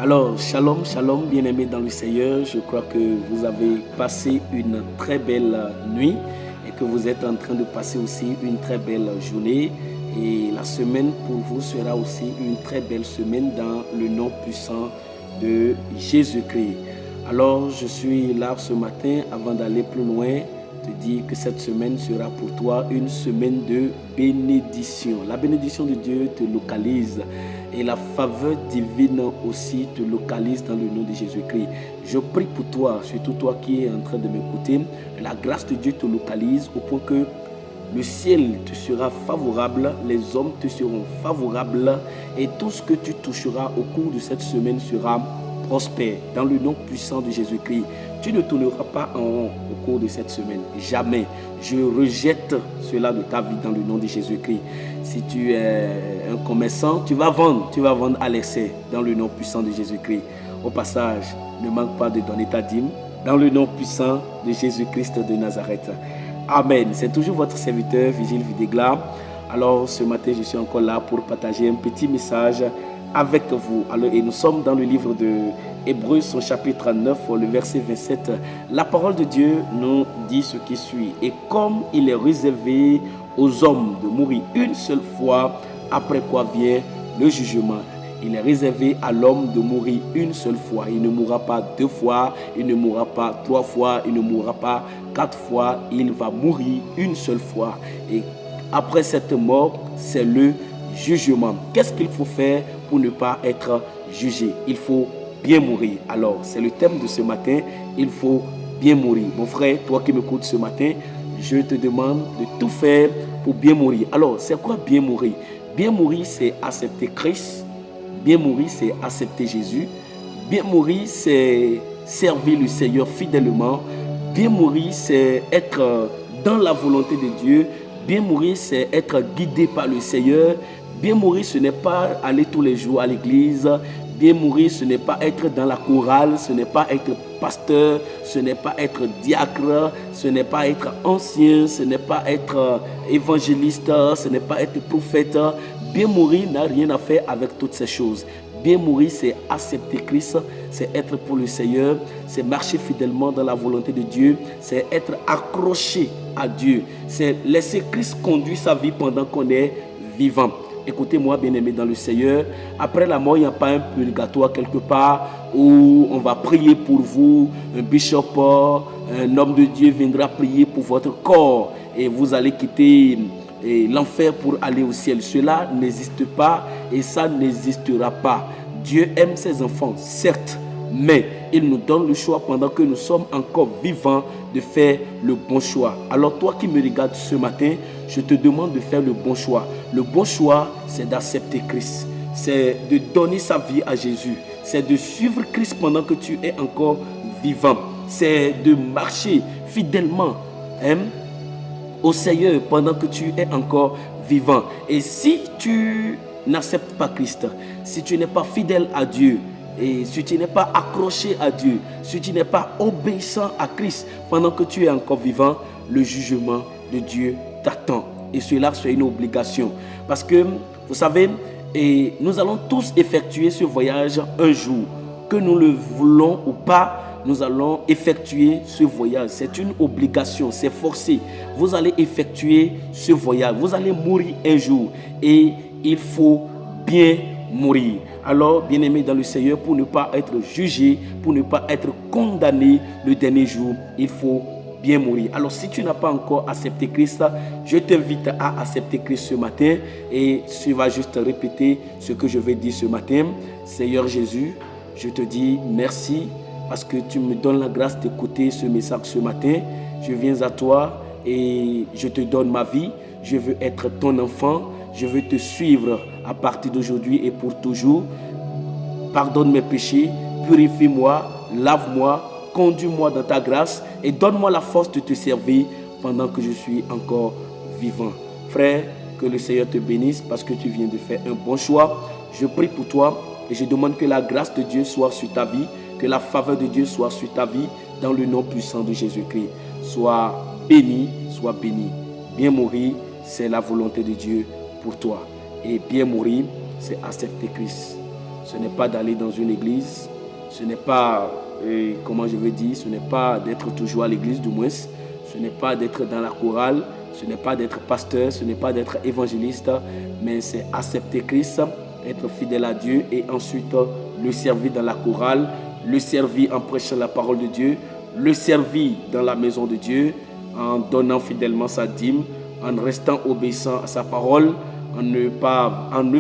Alors, shalom, shalom, bien-aimés dans le Seigneur. Je crois que vous avez passé une très belle nuit et que vous êtes en train de passer aussi une très belle journée. Et la semaine pour vous sera aussi une très belle semaine dans le nom puissant de Jésus-Christ. Alors, je suis là ce matin avant d'aller plus loin, te dire que cette semaine sera pour toi une semaine de bénédiction. La bénédiction de Dieu te localise et la faveur divine aussi te localise dans le nom de Jésus-Christ. Je prie pour toi, surtout toi qui es en train de m'écouter, la grâce de Dieu te localise au point que le ciel te sera favorable, les hommes te seront favorables et tout ce que tu toucheras au cours de cette semaine sera prospère dans le nom puissant de Jésus-Christ. Tu ne tourneras pas en rond au cours de cette semaine. Jamais. Je rejette cela de ta vie dans le nom de Jésus-Christ. Si tu es un commerçant, tu vas vendre à l'excès dans le nom puissant de Jésus-Christ. Au passage, ne manque pas de donner ta dîme dans le nom puissant de Jésus-Christ de Nazareth. Amen. C'est toujours votre serviteur, Vigile Videgla. Alors, ce matin, je suis encore là pour partager un petit message avec vous. Alors, et nous sommes dans le livre de Hébreux, son chapitre 9, le verset 27. La parole de Dieu nous dit ce qui suit. Et comme il est réservé aux hommes de mourir une seule fois, après quoi vient le jugement. Il est réservé à l'homme de mourir une seule fois. Il ne mourra pas deux fois, il ne mourra pas trois fois, il ne mourra pas quatre fois. Il va mourir une seule fois. Et après cette mort, c'est le jugement. Qu'est-ce qu'il faut faire pour ne pas être jugé? Il faut bien mourir. Alors, c'est le thème de ce matin. Il faut bien mourir. Mon frère, toi qui m'écoutes ce matin, je te demande de tout faire pour bien mourir. Alors, c'est quoi bien mourir? Bien mourir, c'est accepter Christ. Bien mourir, c'est accepter Jésus. Bien mourir, c'est servir le Seigneur fidèlement. Bien mourir, c'est être dans la volonté de Dieu. Bien mourir, c'est être guidé par le Seigneur. Bien mourir, ce n'est pas aller tous les jours à l'église. Bien mourir, ce n'est pas être dans la chorale, ce n'est pas être pasteur, ce n'est pas être diacre, ce n'est pas être ancien, ce n'est pas être évangéliste, ce n'est pas être prophète. Bien mourir n'a rien à faire avec toutes ces choses. Bien mourir, c'est accepter Christ, c'est être pour le Seigneur, c'est marcher fidèlement dans la volonté de Dieu, c'est être accroché à Dieu, c'est laisser Christ conduire sa vie pendant qu'on est vivant. Écoutez-moi, bien-aimés dans le Seigneur, après la mort, il n'y a pas un purgatoire quelque part où on va prier pour vous, un bishop, un homme de Dieu viendra prier pour votre corps et vous allez quitter l'enfer pour aller au ciel. Cela n'existe pas et ça n'existera pas. Dieu aime ses enfants, certes, mais il nous donne le choix pendant que nous sommes encore vivants de faire le bon choix. Alors toi qui me regardes ce matin, je te demande de faire le bon choix. Le bon choix, c'est d'accepter Christ. C'est de donner sa vie à Jésus. C'est de suivre Christ pendant que tu es encore vivant. C'est de marcher fidèlement au Seigneur pendant que tu es encore vivant. Et si tu n'acceptes pas Christ, si tu n'es pas fidèle à Dieu, et si tu n'es pas accroché à Dieu, si tu n'es pas obéissant à Christ pendant que tu es encore vivant, le jugement de Dieu t'attend. Et cela, c'est une obligation. Parce que, vous savez, et nous allons tous effectuer ce voyage un jour. Que nous le voulons ou pas, nous allons effectuer ce voyage. C'est une obligation, c'est forcé. Vous allez effectuer ce voyage. Vous allez mourir un jour. Et il faut bien mourir. Alors, bien-aimés dans le Seigneur, pour ne pas être jugé, pour ne pas être condamné le dernier jour, il faut bien mourir. Alors, si tu n'as pas encore accepté Christ, je t'invite à accepter Christ ce matin et tu vas juste répéter ce que je vais dire ce matin. Seigneur Jésus, je te dis merci parce que tu me donnes la grâce d'écouter ce message ce matin. Je viens à toi et je te donne ma vie. Je veux être ton enfant. Je veux te suivre à partir d'aujourd'hui et pour toujours. Pardonne mes péchés, purifie-moi, lave-moi, conduis-moi dans ta grâce et donne-moi la force de te servir pendant que je suis encore vivant. Frère, que le Seigneur te bénisse parce que tu viens de faire un bon choix. Je prie pour toi et je demande que la grâce de Dieu soit sur ta vie, que la faveur de Dieu soit sur ta vie dans le nom puissant de Jésus-Christ. Sois béni, sois béni. Bien mourir, c'est la volonté de Dieu pour toi. Et bien mourir, c'est accepter Christ. ce n'est pas d'aller dans une église, ce n'est pas, comment je veux dire, ce n'est pas d'être toujours à l'église du moins, ce n'est pas d'être dans la chorale, ce n'est pas d'être pasteur, ce n'est pas d'être évangéliste, mais c'est accepter Christ, être fidèle à Dieu et ensuite le servir dans la chorale, le servir en prêchant la parole de Dieu, le servir dans la maison de Dieu, en donnant fidèlement sa dîme, en restant obéissant à sa parole, en ne